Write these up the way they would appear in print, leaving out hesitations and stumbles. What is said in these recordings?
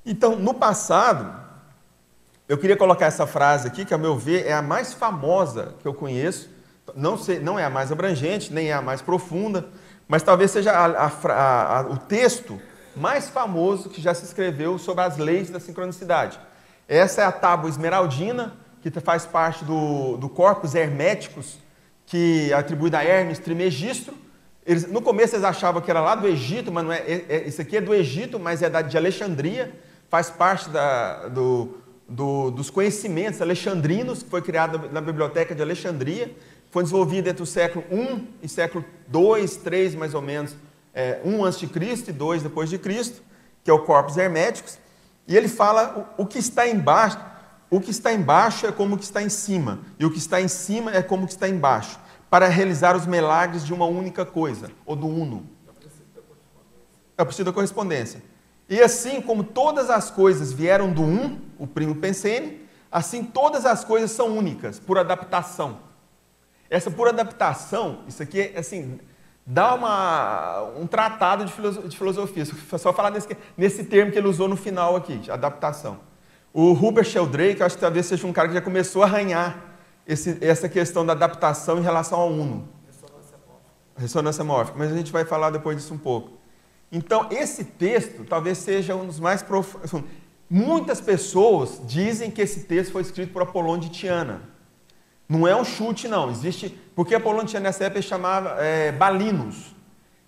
Então, no passado, eu queria colocar essa frase aqui, que, a meu ver, é a mais famosa que eu conheço. Não é a mais abrangente, nem é a mais profunda, mas talvez seja o texto mais famoso que já se escreveu sobre as leis da sincronicidade. Essa é a tábua esmeraldina, que faz parte do Corpus Herméticos, que é atribuído a Hermes Trismegisto. No começo eles achavam que era lá do Egito, mas não é. Isso aqui é do Egito, mas é de Alexandria, faz parte dos conhecimentos alexandrinos, que foi criado na Biblioteca de Alexandria, foi desenvolvido entre o século I e século II, III, mais ou menos, 1 a.C. e 2 depois de Cristo, que é o Corpus Herméticos, e ele fala o que está embaixo. O que está embaixo é como o que está em cima, e o que está em cima é como o que está embaixo, para realizar os milagres de uma única coisa, ou do uno. É o princípio da correspondência. E assim como todas as coisas vieram do um, o primo pensene, assim todas as coisas são únicas, por adaptação. Essa por adaptação, isso aqui é assim, dá um tratado de filosofia, só falar nesse termo que ele usou no final aqui, de adaptação. O Hubert Sheldrake, acho que talvez seja um cara que já começou a arranhar essa questão da adaptação em relação ao uno. Ressonância mórfica, mas a gente vai falar depois disso um pouco. Então, esse texto talvez seja um dos mais profundos. Muitas pessoas dizem que esse texto foi escrito por Apolônio de Tiana. Não é um chute, não. Existe, porque Apolônio de Tiana nessa época ele chamava Balinos.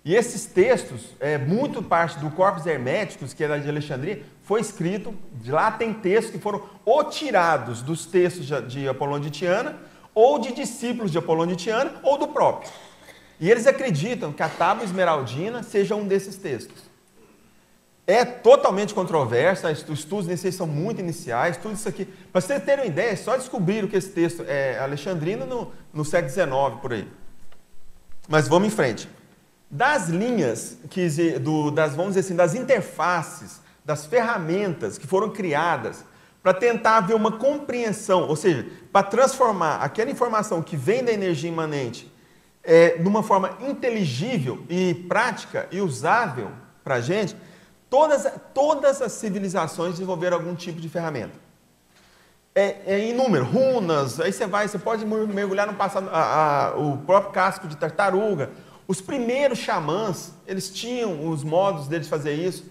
E esses textos, muito parte do Corpus Herméticos, que era de Alexandria, foi escrito, de lá tem textos que foram ou tirados dos textos de Apolônio de Tiana, ou de discípulos de Apolônio de Tiana, ou do próprio. E eles acreditam que a tábua esmeraldina seja um desses textos. É totalmente controverso, os estudos nesses são muito iniciais, tudo isso aqui. Para vocês terem uma ideia, só descobriram que esse texto é alexandrino no século XIX, por aí. Mas vamos em frente. Das linhas, vamos dizer assim, das interfaces, das ferramentas que foram criadas para tentar haver uma compreensão, ou seja, para transformar aquela informação que vem da energia imanente de uma forma inteligível e prática e usável para a gente, todas as civilizações desenvolveram algum tipo de ferramenta. Inúmero, runas, aí você pode mergulhar no passado, o próprio casco de tartaruga. Os primeiros xamãs, eles tinham os modos deles fazer isso,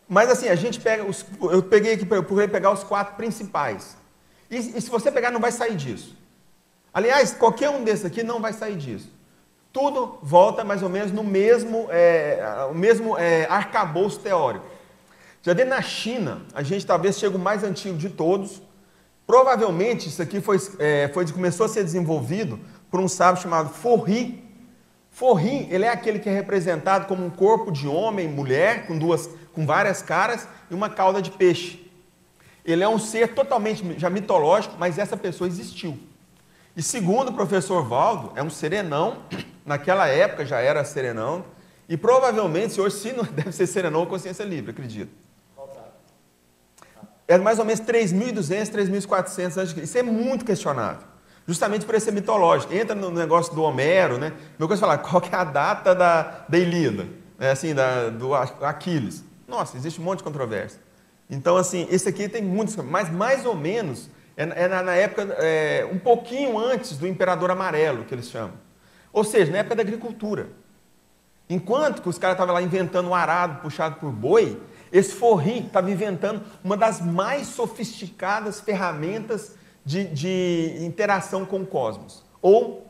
mas assim, a gente pega, eu peguei aqui, procurei pegar os 4 principais, e se você pegar não vai sair disso. Aliás, qualquer um desses aqui não vai sair disso. Tudo volta mais ou menos no mesmo arcabouço teórico. Já dentro na China, a gente talvez chegue o mais antigo de todos. Provavelmente isso aqui começou a ser desenvolvido por um sábio chamado Forri. Forri, ele é aquele que é representado como um corpo de homem, mulher, com várias caras e uma cauda de peixe. Ele é um ser totalmente já mitológico, mas essa pessoa existiu. E segundo o professor Valdo, é um serenão, naquela época já era serenão, e provavelmente, hoje se não deve ser serenão ou consciência livre, acredito. É mais ou menos 3.200, 3.400 a.C. Isso é muito questionável, justamente por ser mitológico. Entra no negócio do Homero, né? Meu coisa falar, qual que é a data da Ilíada, assim, do Aquiles? Nossa, existe um monte de controvérsia. Então, assim, esse aqui tem muitos, mas mais ou menos... na época, um pouquinho antes do Imperador Amarelo, que eles chamam. Ou seja, na época da agricultura. Enquanto que os caras estavam lá inventando um arado puxado por boi, esse Forri estava inventando uma das mais sofisticadas ferramentas de interação com o cosmos, ou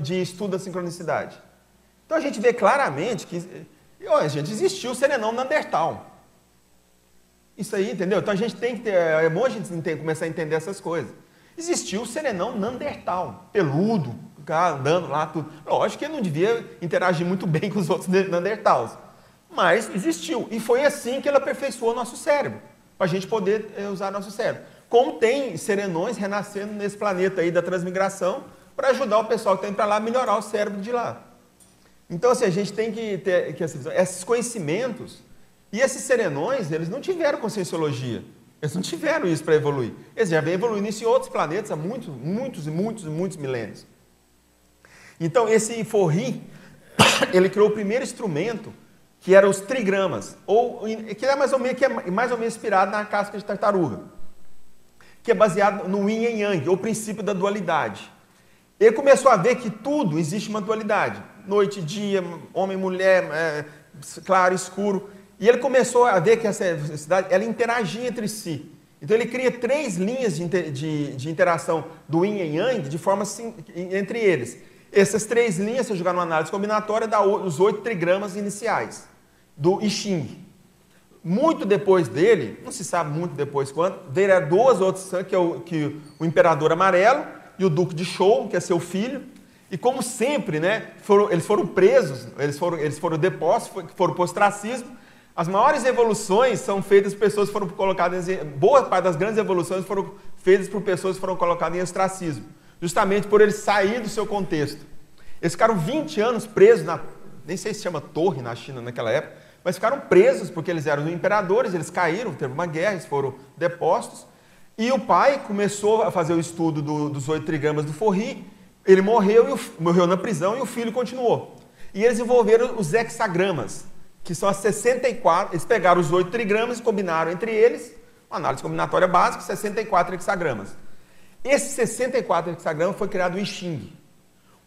de estudo da sincronicidade. Então a gente vê claramente que existiu o serenão Neandertal. Isso aí, entendeu? Então a gente tem que ter, é bom a gente começar a entender essas coisas. Existiu o serenão Neandertal, peludo, andando lá, tudo. Lógico que ele não devia interagir muito bem com os outros Neandertals, mas existiu. E foi assim que ele aperfeiçoou o nosso cérebro, para a gente poder usar nosso cérebro. Como tem serenões renascendo nesse planeta aí da transmigração, para ajudar o pessoal que está indo para lá a melhorar o cérebro de lá. Então, assim, a gente tem que ter esses conhecimentos. E esses serenões, eles não tiveram conscienciologia. Eles não tiveram isso para evoluir. Eles já vêm evoluindo isso em outros planetas há muitos milênios. Então, esse Forri, ele criou o primeiro instrumento que eram os trigramas, que é mais ou menos inspirado na casca de tartaruga, que é baseado no yin e yang, ou princípio da dualidade. Ele começou a ver que tudo existe uma dualidade, noite e dia, homem e mulher, claro e escuro, e ele começou a ver que essa cidade, ela interagia entre si. Então ele cria 3 linhas de interação do yin e yang de forma entre eles. Essas 3 linhas, se jogar numa análise combinatória, dá os 8 trigramas iniciais do I Ching. Muito depois dele, não se sabe muito depois quando, veio 2 outros, que é o Imperador Amarelo e o Duque de Zhou, que é seu filho. E como sempre, né, eles foram presos, eles foram depostos, foram para o ostracismo. As maiores evoluções são feitas por pessoas que foram colocadas, boa parte das grandes evoluções foram feitas por pessoas que foram colocadas em ostracismo, justamente por eles saírem do seu contexto. Eles ficaram 20 anos presos, nem sei se chama torre na China naquela época, mas ficaram presos porque eles eram imperadores, eles caíram, teve uma guerra, eles foram depostos, e o pai começou a fazer o estudo dos 8 trigramas do Forri, ele morreu na prisão e o filho continuou. E eles desenvolveram os hexagramas, que são as 64, eles pegaram os 8 trigramas e combinaram entre eles, uma análise combinatória básica, 64 hexagramas. Esse 64 hexagramas foi criado o I Ching.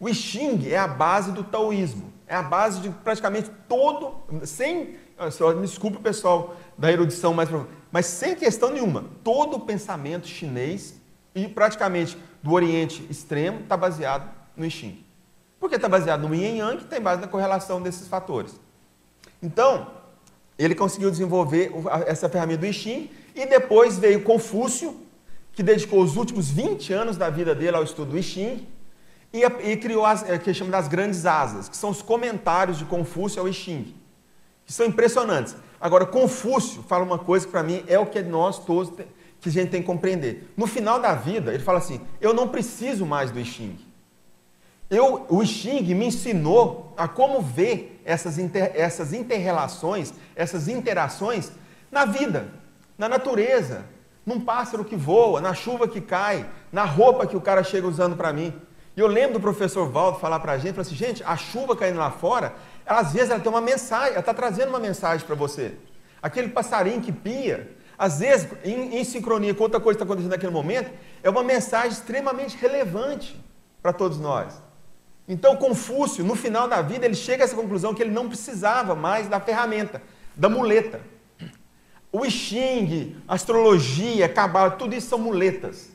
O I Ching é a base do taoísmo, é a base de praticamente todo, me desculpe o pessoal da erudição mais profunda, mas sem questão nenhuma, todo o pensamento chinês e praticamente do Oriente Extremo está baseado no I Ching. Porque está baseado no Yin e Yang, que tem base na correlação desses fatores. Então, ele conseguiu desenvolver essa ferramenta do I Ching, e depois veio Confúcio, que dedicou os últimos 20 anos da vida dele ao estudo do I Ching, e criou que chama das grandes asas, que são os comentários de Confúcio ao I Ching, que são impressionantes. Agora, Confúcio fala uma coisa que para mim é o que nós todos, que a gente tem que compreender. No final da vida, ele fala assim, eu não preciso mais do I Ching. O I Ching me ensinou a como ver essas inter-relações, essas interações na vida, na natureza, num pássaro que voa, na chuva que cai, na roupa que o cara chega usando para mim. E eu lembro do professor Valdo falar para a gente, falar assim, gente, a chuva caindo lá fora, às vezes ela tem uma mensagem, ela está trazendo uma mensagem para você. Aquele passarinho que pia, às vezes, em sincronia com outra coisa que está acontecendo naquele momento, é uma mensagem extremamente relevante para todos nós. Então, Confúcio, no final da vida, ele chega a essa conclusão que ele não precisava mais da ferramenta, da muleta. O I Ching, astrologia, cabala, tudo isso são muletas.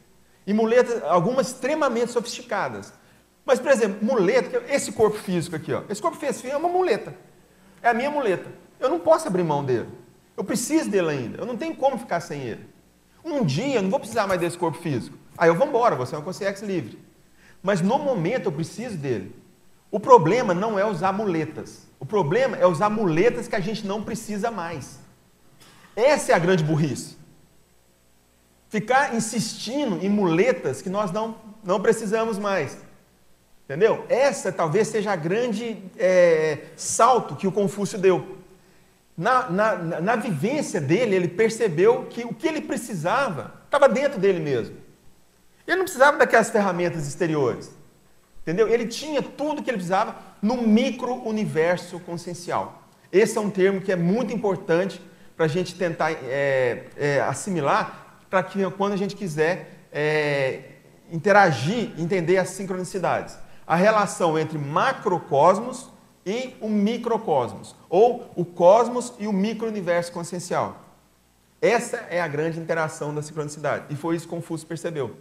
E muletas, algumas extremamente sofisticadas. Mas, por exemplo, muleta, esse corpo físico aqui, ó, esse corpo físico é uma muleta. É a minha muleta. Eu não posso abrir mão dele. Eu preciso dele ainda. Eu não tenho como ficar sem ele. Um dia eu não vou precisar mais desse corpo físico. Aí eu vou embora, você é uma consciência livre. Mas no momento eu preciso dele. O problema não é usar muletas. O problema é usar muletas que a gente não precisa mais. Essa é a grande burrice. Ficar insistindo em muletas que nós não precisamos mais. Entendeu? Essa talvez seja a grande salto que o Confúcio deu. Na vivência dele, ele percebeu que o que ele precisava estava dentro dele mesmo. Ele não precisava daquelas ferramentas exteriores. Entendeu? Ele tinha tudo que ele precisava no micro-universo consciencial. Esse é um termo que é muito importante para a gente tentar assimilar, para que quando a gente quiser interagir, entender as sincronicidades. A relação entre macrocosmos e o microcosmos, ou o cosmos e o micro-universo consciencial. Essa é a grande interação da sincronicidade, e foi isso que Confúcio percebeu.